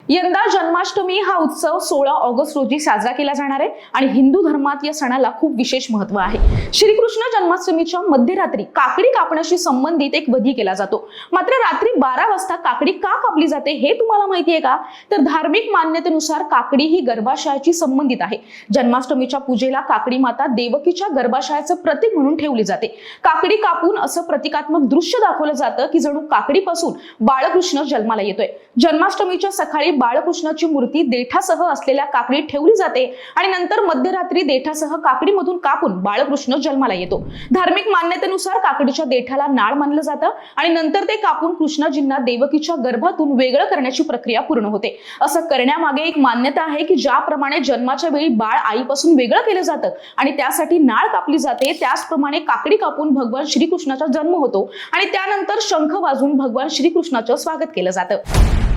यंदा जन्माष्टमी हा उत्सव 16 ऑगस्ट रोजी साजरा केला जाणार आहे आणि हिंदू धर्मात या सणाला खूप विशेष महत्त्व आहे। श्रीकृष्ण जन्माष्टमीच्या मध्यरात्री काकडी कापण्याशी संबंधित एक विधी केला जातो। मात्र रात्री 12 वाजता काकडी का कापली जाते हे तुम्हाला माहिती आहे का? तर धार्मिक मान्यतेनुसार काकडी ही गर्भाशयाशी संबंधित आहे। जन्माष्टमीच्या पूजेला काकडी माता देवकीच्या गर्भाशयाचं प्रतीक म्हणून ठेवली जाते। काकडी कापून असं प्रतिकात्मक दृश्य दाखवलं जातं की जणू काकडीपासून बाळकृष्ण जन्माला येतोय। जन्माष्टमीच्या सकाळी बाळकृष्णाची मूर्ती देठासह असलेल्या काकडीत ठेवली जाते आणि नंतर मध्यरात्री देठासह काकडीमधून कापून बाळकृष्ण जन्माला येतो। धार्मिक मान्यतेनुसार काकडीच्या देठाला नाळ मानलं जातं आणि नंतर ते कापून कृष्णाजींना देवकीच्या गर्भातून वेगळं करण्याची प्रक्रिया पूर्ण होते। असं करण्यामागे एक मान्यता आहे की ज्याप्रमाणे जन्माच्या वेळी बाळ आईपासून वेगळं केलं जातं आणि त्यासाठी नाळ कापली जाते, त्याचप्रमाणे काकडी कापून भगवान श्रीकृष्णाचा जन्म होतो आणि त्यानंतर शंख वाजवून भगवान श्रीकृष्णाचं स्वागत केलं जातं।